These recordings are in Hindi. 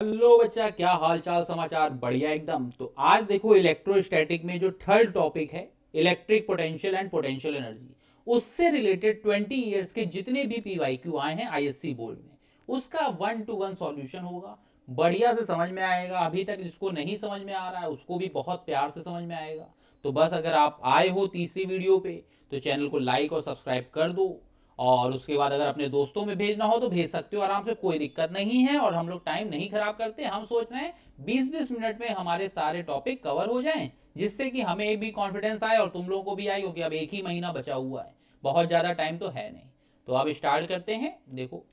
हेलो बच्चा, क्या हाल चाल समाचार? बढ़िया एकदम। तो आज देखो इलेक्ट्रोस्टैटिक में जो थर्ड टॉपिक है, electric potential and potential energy, उससे रिलेटेड 20 ईयर्स के जितने भी पीवाईक्यू आए हैं आईएससी बोर्ड में, उसका 1 to 1 सॉल्यूशन होगा। बढ़िया से समझ में आएगा। अभी तक जिसको नहीं समझ में आ रहा है उसको भी बहुत प्यार से समझ में आएगा। तो बस अगर आप आए हो तीसरी वीडियो पे तो चैनल को लाइक और सब्सक्राइब कर दो। और उसके बाद अगर अपने दोस्तों में भेजना हो तो भेज सकते हो आराम से, कोई दिक्कत नहीं है। और हम लोग टाइम नहीं खराब करते, हम सोच रहे हैं 20-20 मिनट में हमारे सारे टॉपिक कवर हो जाएं, जिससे कि हमें भी कॉन्फिडेंस आए और तुम लोगों को भी आए, क्योंकि अब एक ही महीना बचा हुआ है, बहुत ज़्यादा टाइम तो है नहीं। तो अब स्टार्ट करते हैं। देखो,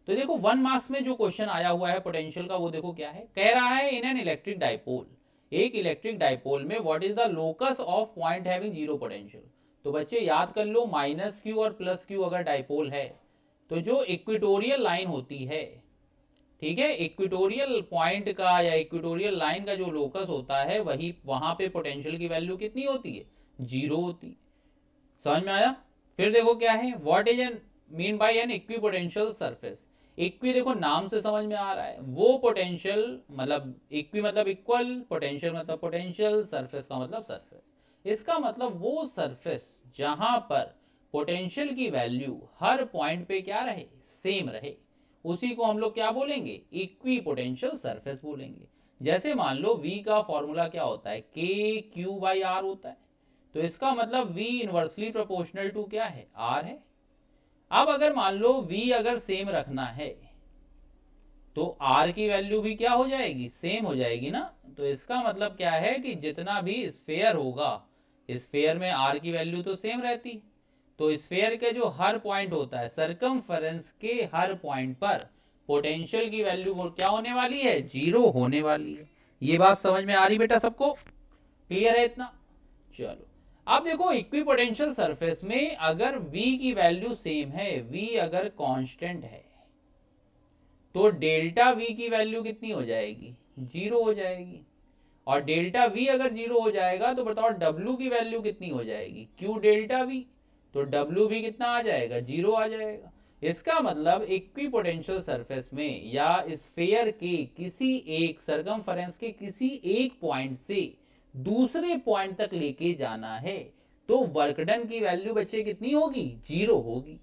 तो देखो 1 मार्क्स में जो क्वेश्चन आया हुआ है पोटेंशियल का, वो देखो क्या है। कह रहा है इन एन इलेक्ट्रिक डाइपोल, एक इलेक्ट्रिक डाइपोल में what is the locus of point having zero potential. तो बच्चे याद कर लो, माइनस क्यू और प्लस क्यू अगर डाइपोल है तो जो इक्वेटोरियल लाइन होती है, ठीक है, इक्वेटोरियल पॉइंट का या इक्वेटोरियल लाइन का जो लोकस होता है, वही वहां पे पोटेंशियल की वैल्यू कितनी होती है? जीरो होती है। समझ में आया? फिर देखो क्या है, what is an mean by an equipotential surface. Equi देखो नाम से समझ में आ रहा है, वो पोटेंशियल मतलब इक्वी मतलब इक्वल, पोटेंशियल मतलब पोटेंशियल, सरफेस का मतलब सरफेस। इसका मतलब वो सरफेस जहां पर पोटेंशियल की वैल्यू हर पॉइंट पे क्या रहे, सेम रहे, उसी को हम लोग क्या बोलेंगे? इक्वी पोटेंशियल सरफेस बोलेंगे। जैसे मान लो v का फॉर्मूला क्या होता है, के क्यू बाई आर होता है। तो इसका मतलब v इनवर्सली प्रोपोर्शनल टू क्या है, r है। अब अगर मान लो v अगर सेम रखना है तो r की वैल्यू भी क्या हो जाएगी, सेम हो जाएगी ना। तो इसका मतलब क्या है कि जितना भी स्फेयर होगा, स्फेयर में r की वैल्यू तो सेम रहती। तो स्फेयर के जो हर पॉइंट होता है, सरकमफेरेंस के हर पॉइंट पर पोटेंशियल की वैल्यू क्या होने वाली है, जीरो होने वाली है। ये बात समझ में आ रही बेटा सबको? क्लियर है इतना? चलो, अब देखो इक्वी पोटेंशियल सरफेस में अगर v की वैल्यू सेम है, v अगर कांस्टेंट है, तो डेल्टा v की वैल्यू कितनी हो जाएगी, जीरो हो जाएगी। और डेल्टा v अगर जीरो हो जाएगा तो बताओ w की वैल्यू कितनी हो जाएगी, q डेल्टा v। तो w भी कितना आ जाएगा, जीरो आ जाएगा। इसका मतलब इक्वी पोटेंशियल सरफेस में या स्फेयर के किसी एक सरकमफेरेंस के किसी एक पॉइंट से दूसरे पॉइंट तक लेके जाना है तो वर्क डन की वैल्यू बच्चे कितनी होगी, जीरो होगी।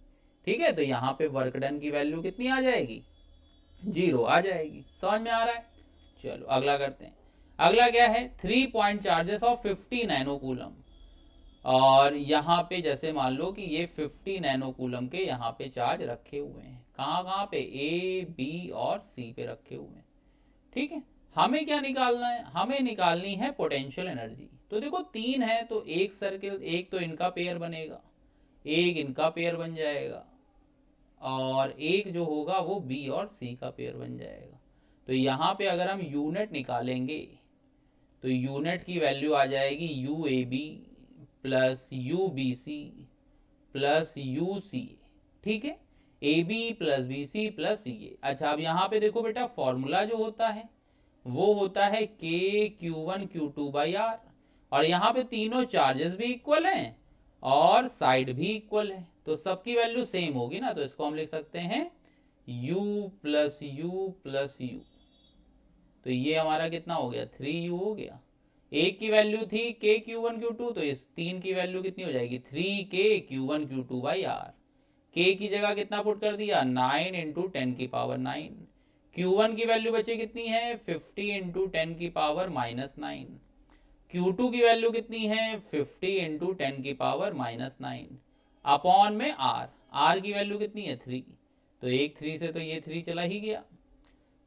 ठीक है, तो यहाँ पे वर्क डन की वैल्यू कितनी आ जाएगी, जीरो आ जाएगी। समझ में आ रहा है? चलो अगला करते हैं। अगला क्या है, 3 पॉइंट चार्जेस ऑफ 50 नैनोकूलम। और यहाँ पे जैसे मान लो कि ये 50 नैनोकूलम के यहाँ पे चार्ज रखे हुए हैं, कहाँ कहाँ पे, ए बी और सी पे रखे हुए हैं। ठीक है, हमें क्या निकालना है, हमें निकालनी है पोटेंशियल एनर्जी। तो देखो तीन है तो एक सर्किल, एक तो इनका पेयर बनेगा, एक इनका पेयर बन जाएगा, और एक जो होगा वो बी और सी का पेयर बन जाएगा। तो यहाँ पे अगर हम यूनिट निकालेंगे तो यूनिट की वैल्यू आ जाएगी U A B plus you B C plus you C A. ठीक है, A B plus B C plus C A. अच्छा, अब यहाँ पे देखो बेटा, फॉर्मूला जो होता है वो होता है k q one q two by r. और यहाँ पे तीनों चार्जेस भी इक्वल हैं और साइड भी इक्वल है, तो सबकी वैल्यू सेम होगी ना। तो इसको हम लिख सकते हैं u plus you plus you. तो ये हमारा कितना हो गया, 3u हो गया। एक की वैल्यू थी के क्यू वन क्यू टू, तो इस तीन की वैल्यू कितनी हो जाएगी, 3k क्यू1 क्यू2 बाई आर। के की जगह कितना पुट कर दिया, 9 × 10⁻⁹। Q1 की वैल्यू बचे कितनी है, 50 × 10⁻⁹। Q2 की वैल्यू कितनी है, 50 × 10⁻⁹ अपॉन में R। R की वैल्यू कितनी है, 3। तो एक 3 से तो ये 3 चला ही गया।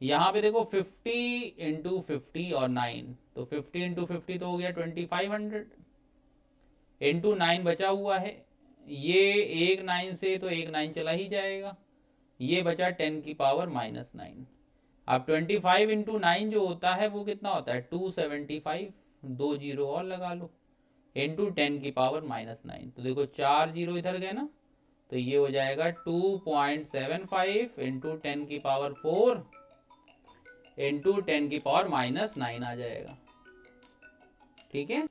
यहाँ पे देखो 50 × 50 और 9, तो 50 × 50 तो हो गया 2500, इंटू 9 बचा हुआ है। ये एक 9 से तो एक 9 चला ही जाएगा, ये बचा 10⁻⁹। अब 25 × 9 जो होता है वो कितना होता है, 275, दो जीरो और लगा लो, इंटू 10⁻⁹। तो देखो 4 जीरो इधर गए ना, तो ये हो जाएगा 2.75 इंटू 10⁻⁴ इंटू 10⁻⁹ आ जाएगा। ठीक है,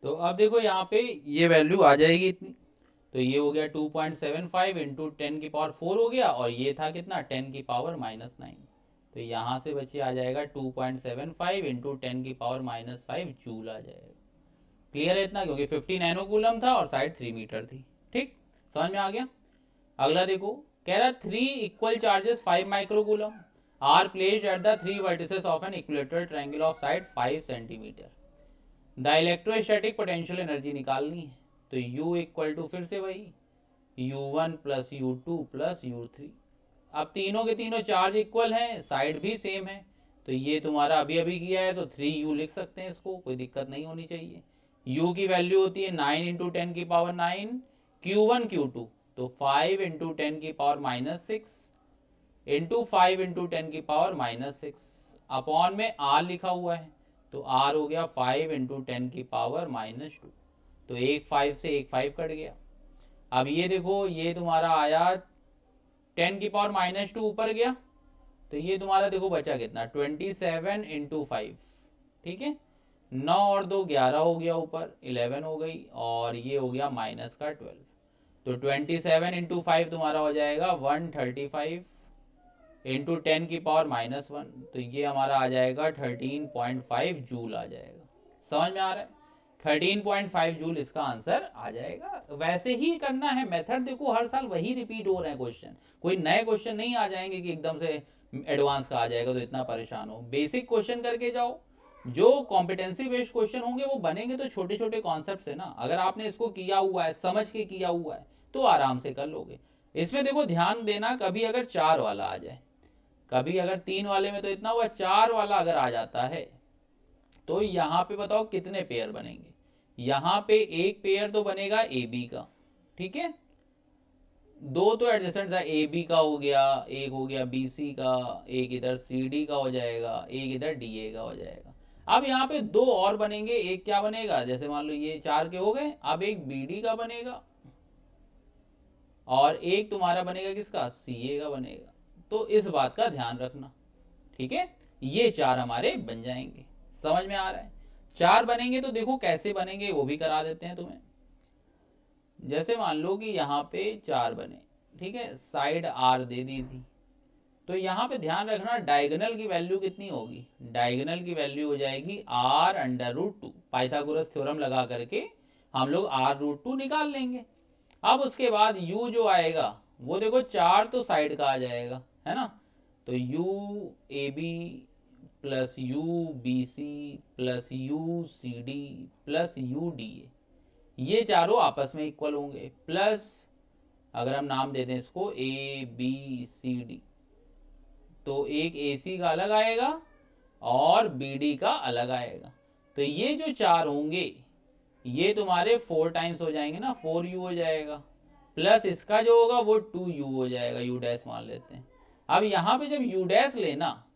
तो अब देखो यहाँ पे ये वैल्यू आ जाएगी इतनी। तो ये हो गया 2.75 इंटू 10⁴ हो गया, और ये था कितना 10⁻⁹ तो यहाँ से बच्चे आ जाएगा 2.75 इंटू 10⁻⁵ जूल आ जाएगा। क्लियर है इतना, क्योंकि 50 नैनो कूलम था और साइड 3 मीटर थी। ठीक, समझ में आ गया। अगला देखो, कह रहा 3 equal charges 5 microcoulomb are placed at the 3 vertices of an equilateral triangle of side 5 centimetre. The electrostatic potential energy निकालनी है। तो U इक्वल टू फिर से वही U1 plus U2 plus U3। अब तीनों के तीनों चार्ज इक्वल हैं, साइड भी सेम है, तो ये तुम्हारा अभी अभी किया है तो 3U लिख सकते हैं, इसको कोई दिक्कत नहीं होनी चाहिए। U की वैल्यू होती है 9 इंटू 10⁹ Q1 Q2 तो 5 इंटू 10⁻⁶ इंटू 5 इंटू 10⁻⁻6 अपॉन में R लिखा हुआ है, तो R हो गया 5 इंटू 10⁻⁻2। तो एक 5 से एक 5 कट गया। अब ये देखो, ये तुम्हारा आया 10⁻⁻2 ऊपर गया, तो ये तुम्हारा देखो बचा कितना 27 इंटू 5। ठीक है, 9 और 2 11 हो गया, ऊपर 11 हो गई, और ये हो गया माइनस का 12। तो 27 इंटू 5 तुम्हारा हो जाएगा 135 इंटू 10⁻⁻1, तो ये हमारा आ जाएगा 13.5 जूल आ जाएगा। समझ में आ रहा है, 13.5 जूल इसका आंसर आ जाएगा। वैसे ही करना है, मेथड देखो हर साल वही रिपीट हो रहे हैं क्वेश्चन, कोई नए क्वेश्चन नहीं आ जाएंगे कि एकदम से एडवांस का आ जाएगा तो इतना परेशान हो। बेसिक क्वेश्चन करके जाओ, जो कॉम्पिटेंसी बेस्ड क्वेश्चन होंगे वो बनेंगे तो छोटे छोटे कॉन्सेप्ट है ना। अगर आपने इसको किया हुआ है, समझ के किया हुआ है, तो आराम से कर लोगे। इसमें देखो ध्यान देना, कभी अगर 4 वाला आ जाए, कभी अगर 3 वाले में तो इतना हुआ, 4 वाला अगर आ जाता है तो यहाँ पे बताओ कितने पेयर बनेंगे। यहाँ पे एक पेयर तो बनेगा ए बी का, ठीक है, 2 तो एडजेसेंट था, ए बी का हो गया, एक हो गया बी सी का, एक इधर सी डी का हो जाएगा, एक इधर डी ए का हो जाएगा। अब यहाँ पे 2 और बनेंगे, एक क्या बनेगा, जैसे मान लो ये 4 के हो गए, अब एक बी डी का बनेगा और एक तुम्हारा बनेगा किसका, सी ए का बनेगा। तो इस बात का ध्यान रखना, ठीक है, ये 4 हमारे बन जाएंगे। समझ में आ रहा है, 4 बनेंगे तो देखो कैसे बनेंगे वो भी करा देते हैं तुम्हें। जैसे मान लो कि यहाँ पे 4 बने, ठीक है, साइड आर दे दी थी, तो यहाँ पे ध्यान रखना डायगोनल की वैल्यू कितनी होगी, डायगोनल की वैल्यू हो जाएगी r under root 2। Pythagoras theorem लगा करके हम लोग आर रूट 2 निकाल लेंगे। अब उसके बाद u जो आएगा वो देखो 4 तो साइड का आ जाएगा, है ना, तो u a B plus you B C plus you c d plus u d a, ये चारों आपस में इक्वल होंगे, प्लस अगर हम नाम दे दें इसको ए बी सी डी, तो एक ए सी का अलग आएगा और बी डी का अलग आएगा। तो ये जो 4 होंगे ये तुम्हारे 4 टाइम्स हो जाएंगे ना, 4u हो जाएगा, प्लस इसका जो होगा वो 2u हो जाएगा, u डैश मान लेते हैं। अब यहाँ पे जब u डैश लेना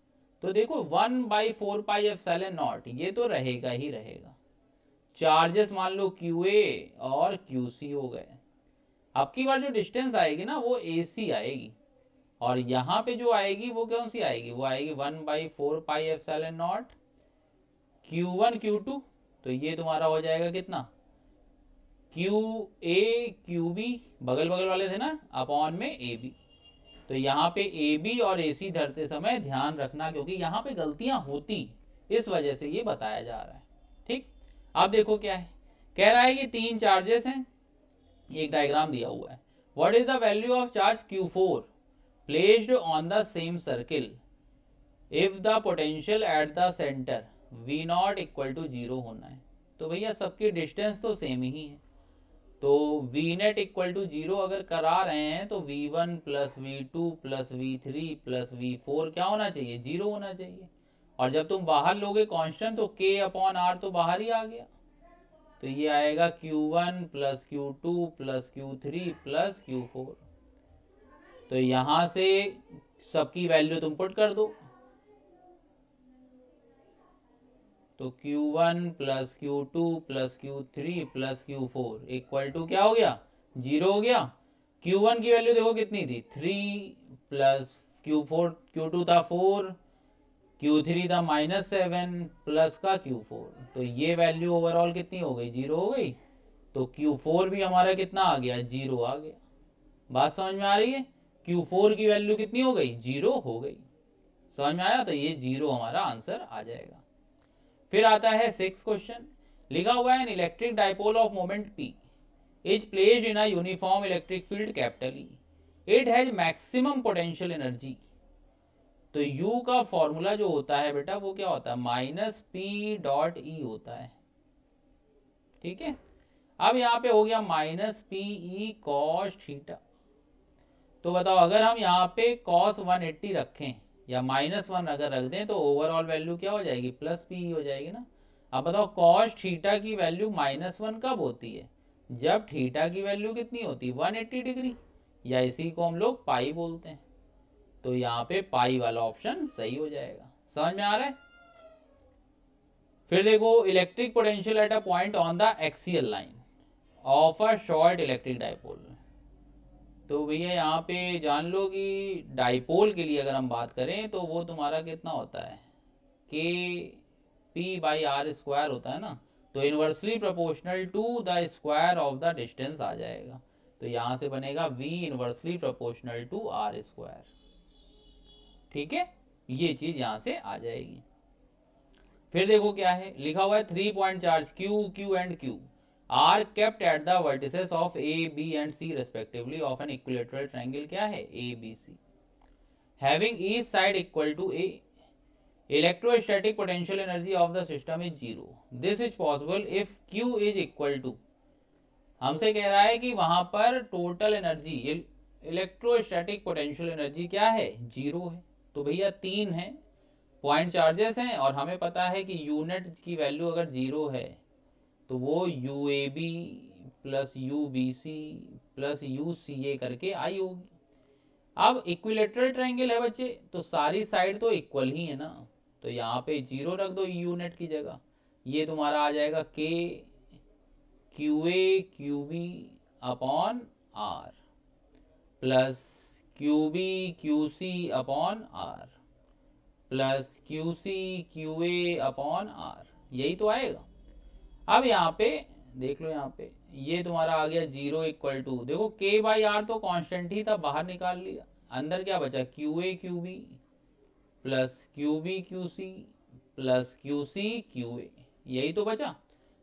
तो देखो 1/4πε0 ये तो रहेगा ही रहेगा। चार्जेस मान लो QA और QC हो गए। अब की बार जो डिस्टेंस आएगी ना वो AC आएगी, और यहाँ पे जो आएगी वो कौन सी आएगी, वो आएगी 1/4πε0 Q1 Q2, तो ये तुम्हारा हो जाएगा कितना QA QB, बगल बगल वाले थे ना, अपॉन में AB। तो यहाँ पे AB और AC धरते समय ध्यान रखना, क्योंकि यहाँ पे गलतियां होती, इस वजह से ये बताया जा रहा है। ठीक, अब देखो क्या है, कह रहा है कि 3 चार्जेस हैं, एक डायग्राम दिया हुआ है। What is the value of charge Q4 placed on the same circle if the potential at the centre V0 equal to 0 होना है। तो भैया सबकी डिस्टेंस तो सेम ही है, तो वी नेट इक्वल टू 0 अगर करा रहे हैं तो V1 plus V2 plus V3 plus V4 क्या होना चाहिए, 0 होना चाहिए। और जब तुम बाहर लोगे कांस्टेंट तो K अपॉन R तो बाहर ही आ गया, तो ये आएगा Q1 plus Q2 plus Q3 plus Q4। तो यहां से सबकी वैल्यू तुम पुट कर दो, तो Q1 plus Q2 plus Q3 plus Q4 equal to क्या हो गया, 0 हो गया। Q1 की वैल्यू देखो कितनी थी 3 प्लस Q4, Q2 था 4, Q3 था -7 प्लस का Q4, तो ये वैल्यू ओवरऑल कितनी हो गई, 0 हो गई। तो Q4 भी हमारा कितना आ गया, 0 आ गया। बात समझ में आ रही है? Q4 की वैल्यू कितनी हो गई, 0 हो गई। समझ में आया? तो ये 0 हमारा आंसर आ जाएगा। फिर आता है 6 क्वेश्चन, लिखा हुआ है an electric dipole of moment P is placed in a uniform electric field capital E, it has maximum potential energy. तो U का फॉर्मूला जो होता है बेटा वो क्या होता है, -P.E होता है। ठीक है, अब यहाँ पे हो गया -PE cos थीटा। तो बताओ अगर हम यहाँ पे cos 180 रखें या -1 अगर रख दें तो ओवरऑल वैल्यू क्या हो जाएगी, +PE हो जाएगी ना। अब बताओ cos थीटा की वैल्यू -1 कब होती है, जब थीटा की वैल्यू कितनी होती है, 180 डिग्री, या इसी को हम लोग पाई बोलते हैं। तो यहाँ पे पाई वाला ऑप्शन सही हो जाएगा। समझ में आ रहा है? फिर देखो, electric potential at a point on the axial line of a short electric dipole. तो भैया यहाँ पे जान लो कि डाइपोल के लिए अगर हम बात करें तो वो तुम्हारा कितना होता है, K P/R² होता है ना। तो inversely proportional to the square of the distance आ जाएगा। तो यहाँ से बनेगा V inversely proportional to R²। ठीक है, ये चीज यहाँ से आ जाएगी। फिर देखो क्या है, लिखा हुआ है 3 point charge Q and Q are kept at the vertices of A, B and C respectively of an equilateral triangle, क्या है, ABC, having each side equal to A, electrostatic potential energy of the system is 0। This is possible if Q is equal to, हमसे कह रहा है कि वहां पर total energy, electrostatic potential energy क्या है, 0 है। तो भैया 3 है पॉइंट चार्जेस हैं और हमें पता है कि यूनिट की वैल्यू अगर 0 है तो वो UAB plus UBC plus UCA करके आई होगी। अब इक्विलेटरल ट्रायंगल है बच्चे, तो सारी साइड तो इक्वल ही है ना, तो यहाँ पे 0 रख दो यूनिट की जगह। ये तुम्हारा आ जाएगा K QA QB upon R plus QB QC upon R plus QC QA upon R, यही तो आएगा। अब यहाँ पे देख लो, यहाँ पे ये तुम्हारा आ गया 0 इक्वल टू, देखो K/R तो कांस्टेंट ही था, बाहर निकाल लिया, अंदर क्या बचा, QA QB plus QB QC plus QC QA, यही तो बचा।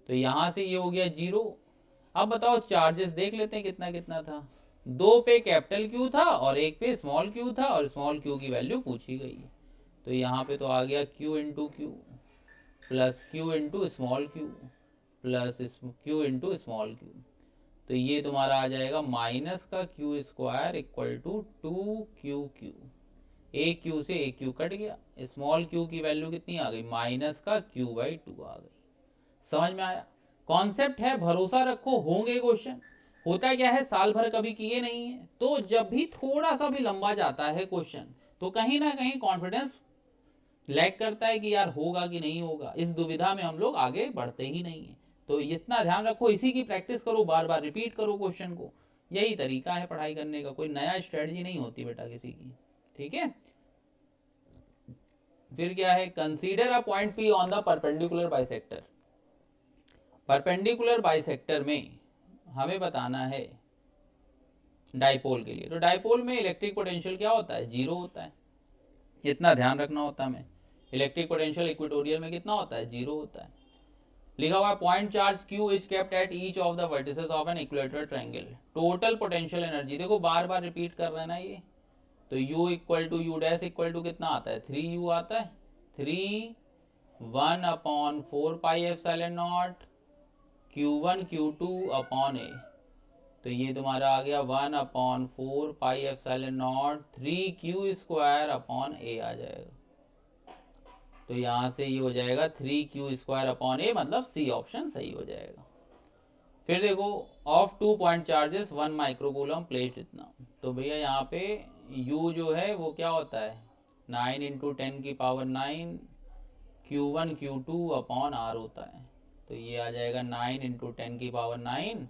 तो यहाँ से ये हो गया 0। अब बताओ चार्जेस देख लेते हैं कितना कितना था, 2 पे कैपिटल Q था और 1 पे स्मॉल q था, और स्मॉल q की वैल्यू पूछी गई है। तो यहाँ पे तो आ गया Q into Q plus Q into small q plus Q into small q। तो ये तुम्हारा आ जाएगा माइनस का Q² इक्वल टू 2QQ। एक Q से एक Q कट गया, स्मॉल q की वैल्यू कितनी आ गई, माइनस का Q/2 आ गई। समझ में आया? कॉन्सेप्ट है, भरोसा रखो, होंगे क्वेश्चन। होता क्या है, साल भर कभी किए नहीं है, तो जब भी थोड़ा सा भी लंबा जाता है क्वेश्चन तो कहीं ना कहीं कॉन्फिडेंस लैग करता है कि यार होगा कि नहीं होगा। इस दुविधा में हम लोग आगे बढ़ते ही नहीं है। तो इतना ध्यान रखो, इसी की प्रैक्टिस करो, बार बार रिपीट करो क्वेश्चन को। यही तरीका है पढ़ाई करने का, कोई नया स्ट्रेटजी नहीं होती बेटा किसी की। ठीक है, फिर क्या है, consider a point P on the perpendicular bisector. Perpendicular bisector में हमें बताना है डाइपोल के लिए, तो डाइपोल में इलेक्ट्रिक पोटेंशियल क्या होता है, 0 होता है। इतना ध्यान रखना होता है हमें। इलेक्ट्रिक पोटेंशियल इक्वेटोरियल में कितना होता है, 0 होता है। लिखा हुआ है point charge Q is kept at each of the vertices of an equilateral triangle, total potential energy, देखो बार बार रिपीट कर रहे ना ये, तो U equal to U dash equal to कितना आता है, 3U आता है, 3 1/4πε0 Q1 Q2 अपॉन A। तो ये तुम्हारा आ गया 1/4πε0 3Q² अपॉन A आ जाएगा। तो यहाँ से ये हो जाएगा 3Q² अपॉन A, मतलब C ऑप्शन सही हो जाएगा। फिर देखो, of 2 point charges 1 microcoulomb placed इतना, तो भैया यहाँ पे U जो है वो क्या होता है, 9 × 10⁹ Q1 Q2 अपॉन R होता है। तो ये आ जाएगा 9 × 10⁹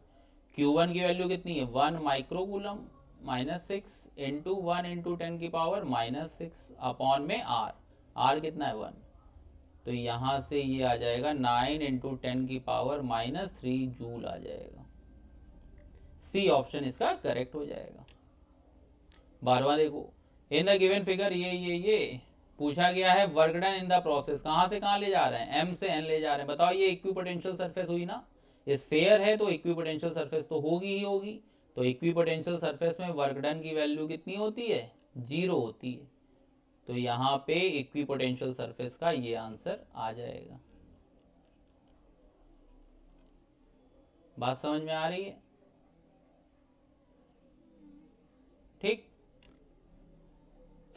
Q1 की वैल्यू कितनी है, 1 माइक्रोकूलम -6 इंटू 1 × 10⁻⁻6 अपॉन में R कितना है, 1। तो यहाँ से ये आ जाएगा 9 × 10⁻³ जूल आ जाएगा। सी ऑप्शन इसका करेक्ट हो जाएगा। 12वां देखो, इन द गिवन फिगर ये पूछा गया है work done in the process, कहाँ से कहाँ ले जा रहे हैं, एम से एन ले जा रहे हैं। बताओ ये इक्विपोटेंशियल सरफेस हुई ना, स्फेयर है तो इक्विपोटेंशियल सरफेस तो होगी ही होगी। तो इक्विपोटेंशियल सरफेस में वर्क डन की वैल्यू कितनी होती है, 0 होती है। तो यहाँ पे इक्विपोटेंशियल सरफेस का ये आंसर आ जाएगा। बात समझ में आ रही है? ठीक।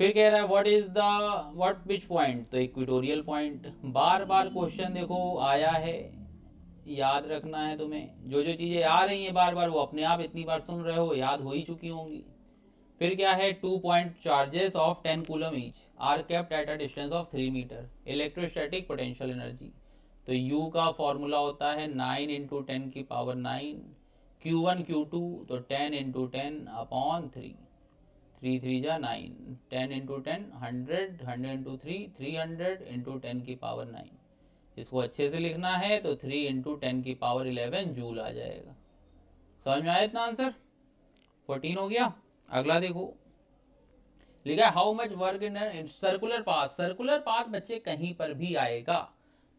फिर कह रहा है what is the what which point, तो इक्वेटोरियल पॉइंट। बार बार क्वेश्चन देखो आया है, याद रखना है तुम्हें। जो जो चीजें आ रही हैं बार बार वो अपने आप इतनी बार सुन रहे हो, याद हो ही चुकी होंगी। फिर क्या है, 2 point charges of 10 coulomb each are kept at a distance of 3 metre, electrostatic potential energy. तो U का फॉर्मूला होता है 9 इंटू 10 की पावर 9, Q1 Q2 तो 10 इंटू 10 अपॉन 3, 3 3 जा 9, 10 इंटू 10 100, 100 इंटू 3 300 इंटू 10 की पावर 9। इसको अच्छे से लिखना है तो 3 इंटू 10 की पावर 11 जूल आ जाएगा। समझ में आया इतना आंसर? 14 हो गया। अगला देखो, लिखा how much work in circular path. Circular path बच्चे कहीं पर भी आएगा,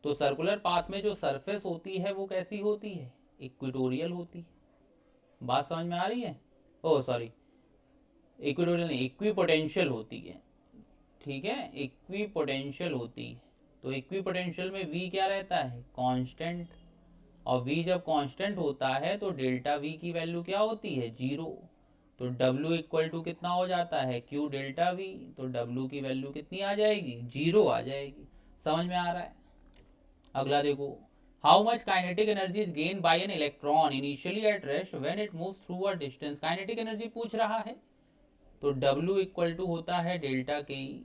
तो सर्कुलर पाथ में जो सरफेस होती है वो कैसी होती है, इक्वेटोरियल होती है। बात समझ में आ रही है? ओह सॉरी, इक्वेटोरियल नहीं, इक्विपोटेंशियल होती है। ठीक है, इक्विपोटेंशियल होती है। तो इक्विपोटेंशियल में V क्या रहता है, कांस्टेंट। और V जब कांस्टेंट होता है तो डेल्टा V की वैल्यू क्या होती है, 0। तो W इक्वल टू कितना हो जाता है, Q डेल्टा V। तो W की वैल्यू कितनी आ जाएगी, 0 आ जाएगी। समझ में आ रहा है? अगला देखो, how much kinetic energy is gain by an electron initially at rest when it moves through a distance. Kinetic energy पूछ रहा है, तो W इक्वल टू होता है डेल्टा के ई,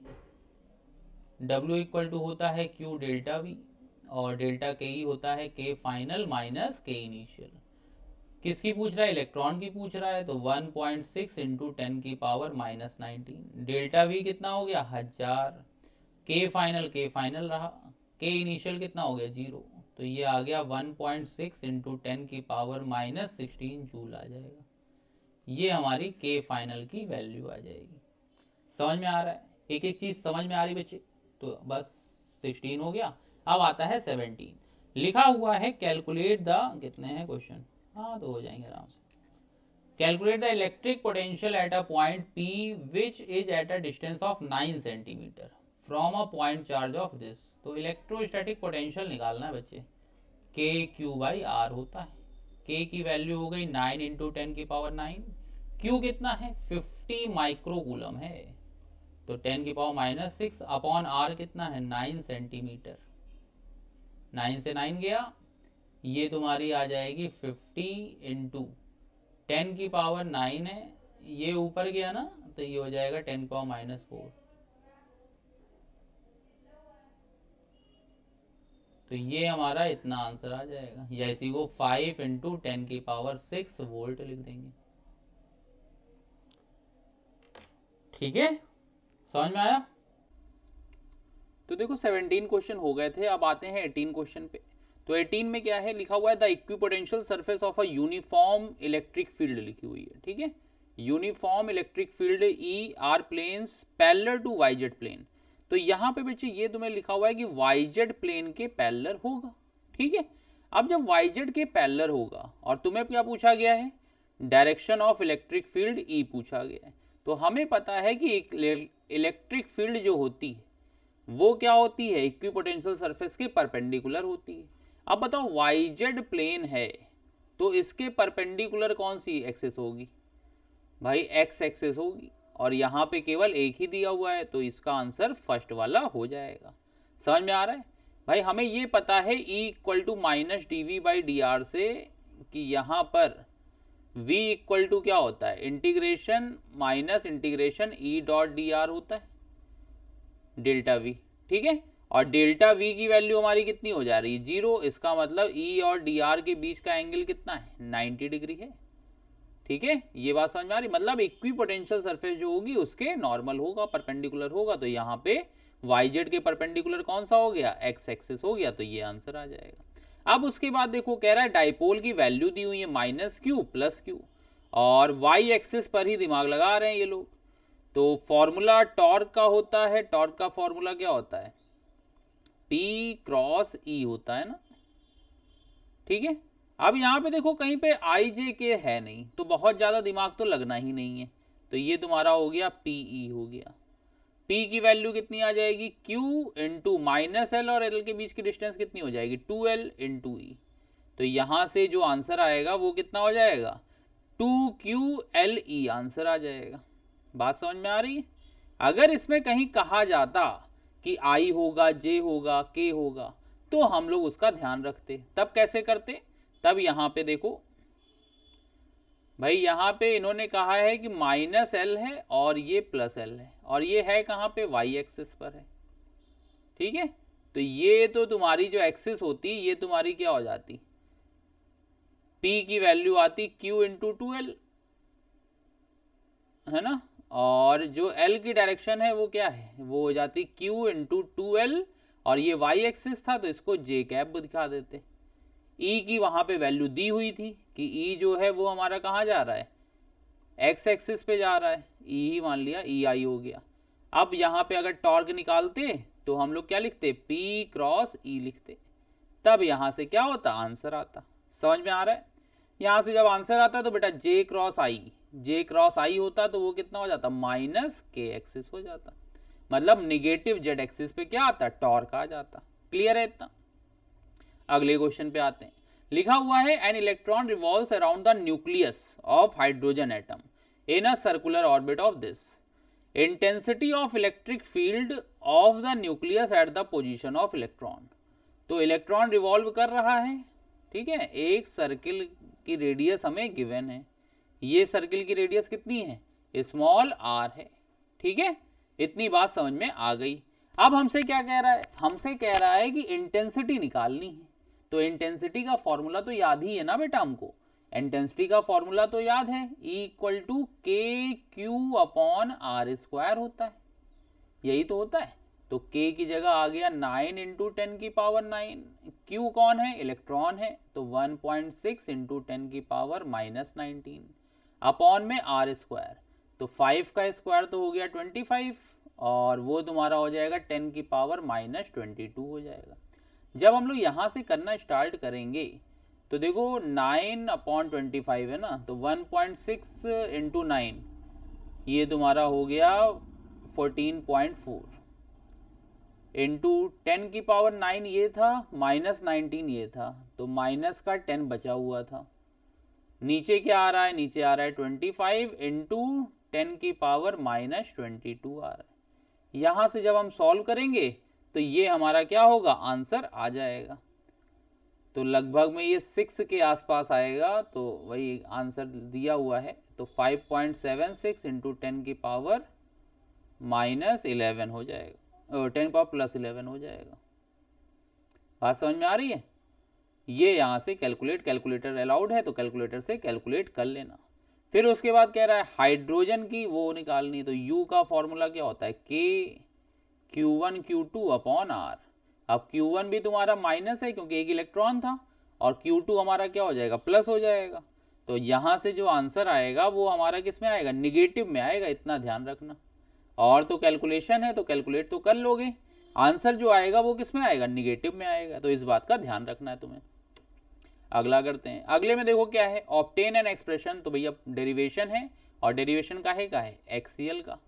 W इक्वल टू होता है Q डेल्टा V, और डेल्टा के ई होता है K final minus K initial. किसकी पूछ रहा है, इलेक्ट्रॉन की पूछ रहा है। तो 1.6 इंटू 10 की पावर माइनस 19। डेल्टा V कितना हो गया, 1000। K फाइनल रहा, K इनिशियल कितना हो गया, 0। तो ये आ गया 1.6 इंटू 10 की पावर माइनस 16 जूल आ जाएगा। ये हमारी K फाइनल की वैल्यू आ जाएगी। समझ में आ रहा है? एक एक चीज समझ में आ रही बच्चे? तो बस 16 हो गया। अब आता है 17, लिखा हुआ है कैलकुलेट द, कितने हैं क्वेश्चन, हाँ तो हो जाएंगे आराम से। Calculate the electric potential at a point P which is eight a distance of 9 centimetre from a point charge of this. तो इलेक्ट्रोस्टैटिक पोटेंशियल निकालना है बच्चे, KQ/R होता है। K की वैल्यू हो गई 9 इंटू 10 की पावर 9, Q कितना है, 50 माइक्रोकूलम है। तो 10 की पावर माइनस 6 अपॉन R कितना है, 9 सेंटीमीटर। 9 से 9 गया, ये तुम्हारी आ जाएगी 50 इंटू 10 की पावर 9 है, ये ऊपर गया ना तो ये हो जाएगा 10 की पावर माइनस 4। तो ये हमारा इतना आंसर आ जाएगा, या इसी को 5 इंटू 10 की पावर 6 वोल्ट लिख देंगे। ठीक है, समझ में आया? तो देखो 17 क्वेश्चन हो गए थे, अब आते हैं 18 क्वेश्चन पे। तो 18 में क्या है, लिखा हुआ है the equipotential surface of a uniform electric field लिखी हुई है। ठीक है, uniform electric field E are planes parallel to YZ plane. तो यहाँ पे बच्चे ये तुम्हें लिखा हुआ है कि वाईजेड प्लेन के पैरेलल होगा। ठीक है, अब जब वाईजेड के पैरेलल होगा और तुम्हें क्या पूछा गया है, डायरेक्शन ऑफ इलेक्ट्रिक फील्ड ई पूछा गया है, तो हमें पता है कि इलेक्ट्रिक फील्ड जो होती है वो क्या होती है, इक्विपोटेंशियल सरफेस के परपेंडिकुलर होती है। अब बताओ वाईजेड प्लेन है तो इसके परपेंडिकुलर कौन सी एक्सिस होगी, भाई एक्स एक्सिस होगी, और यहाँ पे केवल एक ही दिया हुआ है, तो इसका आंसर फर्स्ट वाला हो जाएगा। समझ में आ रहा है भाई? हमें ये पता है E equal to minus dV/dr से कि यहाँ पर V इक्वल टू क्या होता है, integration minus integration E dot dr होता है, डेल्टा V। ठीक है, और डेल्टा V की वैल्यू हमारी कितनी हो जा रही है, 0। इसका मतलब E और dr के बीच का एंगल कितना है, 90 डिग्री है। ठीक है, ये बात समझ में आ रही? मतलब इक्विपोटेंशियल सरफेस जो होगी उसके नॉर्मल होगा, परपेंडिकुलर होगा। तो यहाँ पे वाईजेड के परपेंडिकुलर कौन सा हो गया, एक्स एक्सिस हो गया, तो ये आंसर आ जाएगा। अब उसके बाद देखो कह रहा है डाइपोल की वैल्यू दी हुई है -Q + Q, और वाई एक्सिस पर ही दिमाग लगा रहे हैं ये लोग। तो फॉर्मूला टॉर्क का होता है, टॉर्क का फॉर्मूला क्या होता है, P क्रॉस E होता है ना, ठीक है। अब यहाँ पे देखो कहीं पे आई जे के है नहीं, तो बहुत ज़्यादा दिमाग तो लगना ही नहीं है। तो ये तुम्हारा हो गया PE हो गया। P की वैल्यू कितनी आ जाएगी, Q इंटू माइनस एल, और L के बीच की डिस्टेंस कितनी हो जाएगी 2L इंटू E। तो यहाँ से जो आंसर आएगा वो कितना हो जाएगा 2QLE आंसर आ जाएगा। बात समझ में आ रही है। अगर इसमें कहीं कहा जाता कि I होगा, J होगा, K होगा, तो हम लोग उसका ध्यान रखते। तब कैसे करते, तब यहाँ पे देखो भाई, यहाँ पे इन्होंने कहा है कि माइनस एल है और ये प्लस एल है, और ये है कहाँ पे, वाई एक्सिस पर है, ठीक है। तो ये तो तुम्हारी जो एक्सिस होती ये तुम्हारी क्या हो जाती, P की वैल्यू आती Q इंटू 2L, है ना। और जो L की डायरेक्शन है वो क्या है, वो हो जाती Q इंटू 2L, और ये y एक्सिस था तो इसको J कैप दिखा देते। E की वहां पे वैल्यू दी हुई थी कि E जो है वो हमारा कहाँ जा रहा है, x एक्सिस पे जा रहा है, E ही मान लिया, EI हो गया। अब यहाँ पे अगर टॉर्क निकालते तो हम लोग क्या लिखते, P क्रॉस E लिखते, तब यहाँ से क्या होता, आंसर आता। समझ में आ रहा है। यहाँ से जब आंसर आता तो बेटा J क्रॉस आई होता तो वो कितना हो जाता, माइनस K एक्सिस हो जाता, मतलब निगेटिव Z एक्सिस पे क्या आता, टॉर्क आ जाता। क्लियर है इतना। अगले क्वेश्चन पे आते हैं। लिखा हुआ है an electron revolves around the nucleus of hydrogen atom in a circular orbit of this, intensity of electric field of the nucleus at the position of electron. तो इलेक्ट्रॉन रिवॉल्व कर रहा है, ठीक है, एक सर्किल की रेडियस हमें गिवन है, ये सर्किल की रेडियस कितनी है, स्मॉल r है, ठीक है। इतनी बात समझ में आ गई। अब हमसे क्या कह रहा है, हमसे कह रहा है कि इंटेंसिटी निकालनी है। तो इंटेंसिटी का फॉर्मूला तो याद ही है ना बेटा हमको, इंटेंसिटी का फॉर्मूला तो याद है, E इक्वल टू के क्यू अपॉन आर स्क्वायर होता है, यही तो होता है। तो K की जगह आ गया 9 इंटू 10 की पावर 9, Q कौन है, इलेक्ट्रॉन है, तो 1.6 इंटू 10 की पावर माइनस 19 अपॉन में आर स्क्वायर, तो 5 का स्क्वायर तो हो गया 25, और वो तुम्हारा हो जाएगा 10 की पावर माइनस 22 हो जाएगा। जब हम लोग यहाँ से करना स्टार्ट करेंगे तो देखो 9 अपॉन 25 है ना, तो 1.6 इंटू 9 ये तुम्हारा हो गया 14.4 इंटू 10 की पावर 9 ये था, माइनस 19 ये था, तो माइनस का 10 बचा हुआ था। नीचे क्या आ रहा है, नीचे आ रहा है 25 इंटू 10 की पावर माइनस 22 आ रहा है। यहाँ से जब हम सॉल्व करेंगे तो ये हमारा क्या होगा, आंसर आ जाएगा। तो लगभग में ये 6 के आसपास आएगा, तो वही आंसर दिया हुआ है। तो 5.76 इंटू 10 की पावर माइनस 11 हो जाएगा, 10 पावर प्लस 11 हो जाएगा। बात समझ में आ रही है। ये यहाँ से कैलकुलेटर अलाउड है तो कैलकुलेटर से कैलकुलेट कर लेना। फिर उसके बाद कह रहा है हाइड्रोजन की वो निकालनी, तो U का फॉर्मूला क्या होता है, K Q1 Q2 upon R। अब Q1 भी तुम्हारा माइनस है क्योंकि एक इलेक्ट्रॉन था, और Q2 हमारा क्या हो जाएगा, प्लस हो जाएगा। तो यहाँ से जो आंसर आएगा वो हमारा किस में आएगा, निगेटिव में आएगा, इतना ध्यान रखना। और तो कैलकुलेशन है तो कैलकुलेट तो कर लोगे, आंसर जो आएगा वो किस में आएगा, निगेटिव में आएगा, तो इस बात का ध्यान रखना है तुम्हें। अगला करते हैं। अगले में देखो क्या है, ऑब्टेन एन एक्सप्रेशन, तो भैया डेरिवेशन है, और डेरिवेशन का है एक्सीएल का।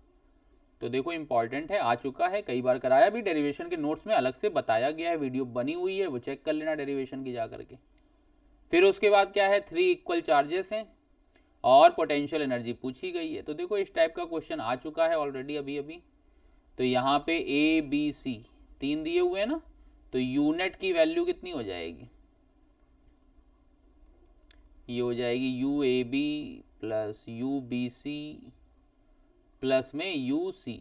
तो देखो इंपॉर्टेंट है, आ चुका है, कई बार कराया भी, डेरिवेशन के नोट्स में अलग से बताया गया है, वीडियो बनी हुई है, वो चेक कर लेना डेरिवेशन की जा करके। फिर उसके बाद क्या है, 3 इक्वल चार्जेस हैं और पोटेंशियल एनर्जी पूछी गई है। तो देखो इस टाइप का क्वेश्चन आ चुका है ऑलरेडी अभी अभी। तो यहाँ पे ABC 3 दिए हुए हैं ना, तो यूनिट की वैल्यू कितनी हो जाएगी, ये हो जाएगी UAB प्लस UBC प्लस में UCA।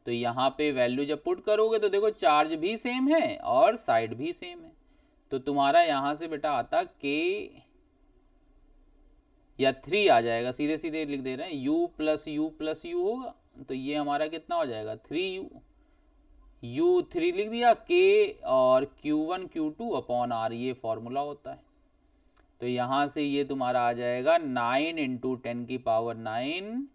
तो यहाँ पे वैल्यू जब पुट करोगे तो देखो चार्ज भी सेम है और साइड भी सेम है, तो तुम्हारा यहाँ से बेटा आता K या 3 आ जाएगा, सीधे सीधे लिख दे रहे हैं, U प्लस U होगा, तो ये हमारा कितना हो जाएगा 3U, U3 लिख दिया, K और Q1 Q2 अपॉन R, ये फॉर्मूला होता है। तो यहाँ से ये तुम्हारा आ जाएगा 9 इंटू 10⁹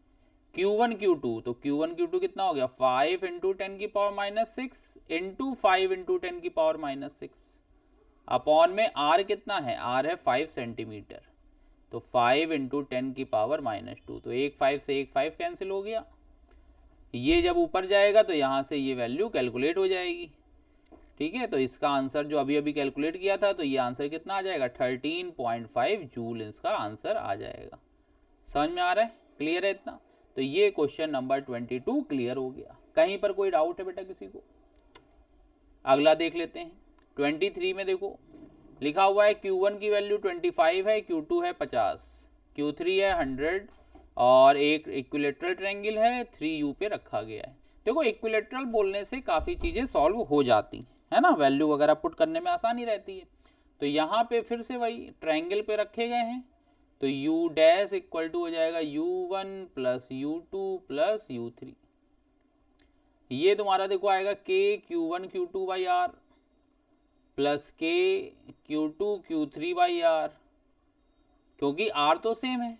Q1 Q2, तो Q1 Q2 कितना हो गया 5 इंटू 10⁻6 इंटू 5 इंटू 10⁻6 अपॉन में R कितना है, R है 5 सेंटीमीटर, तो 5 इंटू 10⁻2, तो एक 5 से एक 5 कैंसिल हो गया। ये जब ऊपर जाएगा तो यहाँ से ये वैल्यू कैलकुलेट हो जाएगी। ठीक है, तो इसका आंसर जो अभी अभी कैलकुलेट किया था, तो ये आंसर कितना आ जाएगा 13.5 जूल इसका आंसर आ जाएगा। समझ में आ रहा है, क्लियर है इतना? तो ये क्वेश्चन नंबर 22 क्लियर हो गया। कहीं पर कोई डाउट है बेटा किसी को? अगला देख लेते हैं। 23 में देखो लिखा हुआ है Q1 की वैल्यू 25 है, Q2 है 50, Q3 है 100 और एक इक्विलेटरल ट्रायंगल है 3U पे रखा गया है। देखो इक्विलेटरल बोलने से काफ़ी चीज़ें सॉल्व हो जाती है ना, वैल्यू वगैरह पुट करने में आसानी रहती है। तो यहाँ पे फिर से वही ट्रायंगल पे रखे गए हैं, तो U डैश इक्वल टू हो जाएगा U1 plus U2 plus U3। ये तुम्हारा देखो आएगा K Q1 Q2 by R plus K Q2 Q3 by R, क्योंकि R तो सेम है,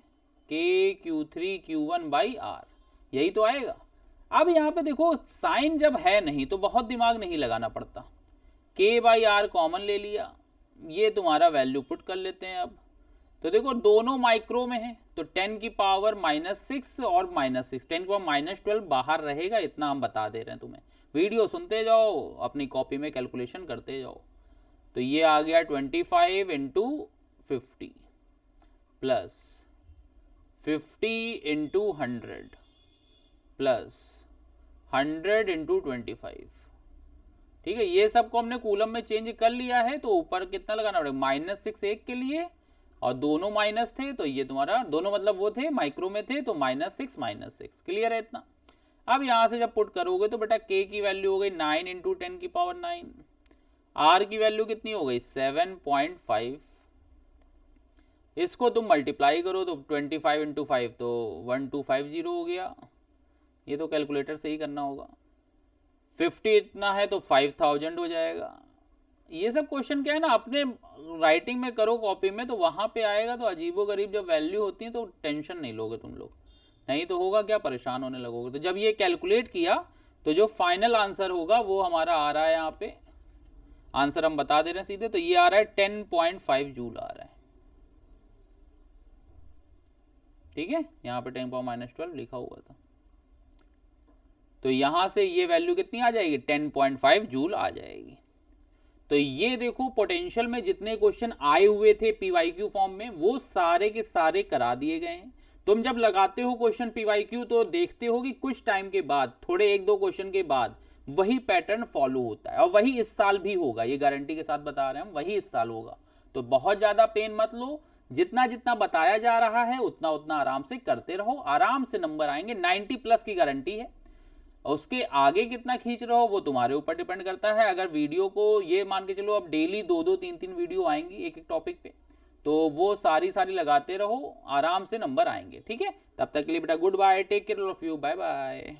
K Q3 Q1 by R, यही तो आएगा। अब यहाँ पे देखो साइन जब है नहीं तो बहुत दिमाग नहीं लगाना पड़ता, K बाई R कॉमन ले लिया, ये तुम्हारा वैल्यू पुट कर लेते हैं। अब तो देखो दोनों माइक्रो में है, तो 10⁻6 और -6, 10⁻12 बाहर रहेगा, इतना हम बता दे रहे हैं तुम्हें। वीडियो सुनते जाओ, अपनी कॉपी में कैलकुलेशन करते जाओ। तो ये आ गया 25 into 50 plus 50 into 100 plus 100 into 25। ठीक है, ये सबको हमने कूलम में चेंज कर लिया है, तो ऊपर कितना लगाना पड़ेगा -6 एक के लिए, और दोनों माइनस थे, तो ये तुम्हारा दोनों मतलब वो थे माइक्रो में थे, तो -6 क्लियर है इतना। अब यहां से जब पुट करोगे तो बेटा K की वैल्यू हो गई 9 इंटू 10⁹9, R की वैल्यू कितनी हो गई 7.5, इसको तुम मल्टीप्लाई करो तो 25 इंटू 5 तो 1250 हो गया, ये तो कैलकुलेटर से ही करना होगा। 50 इतना है तो 5000 हो जाएगा। ये सब क्वेश्चन क्या है ना, अपने राइटिंग में करो कॉपी में, तो वहां पे आएगा तो अजीबो गरीब जब वैल्यू होती है तो टेंशन नहीं लोगे तुम लोग, नहीं तो होगा क्या, परेशान होने लगोगे। तो जब ये कैलकुलेट किया तो जो फाइनल आंसर होगा वो हमारा आ रहा है, यहाँ पे आंसर हम बता दे रहे हैं सीधे, तो ये आ रहा है 10.5 जूल आ रहा है। ठीक है, यहाँ पे 10⁻12 लिखा हुआ था, तो यहां से ये वैल्यू कितनी आ जाएगी 10.5 जूल आ जाएगी। तो ये देखो पोटेंशियल में जितने क्वेश्चन आए हुए थे पीवाईक्यू फॉर्म में वो सारे के सारे करा दिए गए हैं। तुम जब लगाते हो क्वेश्चन पीवाईक्यू तो देखते हो कि कुछ टाइम के बाद, थोड़े 1-2 क्वेश्चन के बाद वही पैटर्न फॉलो होता है, और वही इस साल भी होगा, ये गारंटी के साथ बता रहे हैं हम, वही इस साल होगा। तो बहुत ज्यादा पेन मत लो, जितना जितना बताया जा रहा है उतना उतना आराम से करते रहो, आराम से नंबर आएंगे, 90+ की गारंटी है। उसके आगे कितना खींच रहे हो वो तुम्हारे ऊपर डिपेंड करता है। अगर वीडियो को ये मान के चलो अब डेली 2-2 3-3 वीडियो आएंगी एक एक टॉपिक पे, तो वो सारी लगाते रहो, आराम से नंबर आएंगे। ठीक है, तब तक के लिए बेटा good bye, take care of you, bye bye.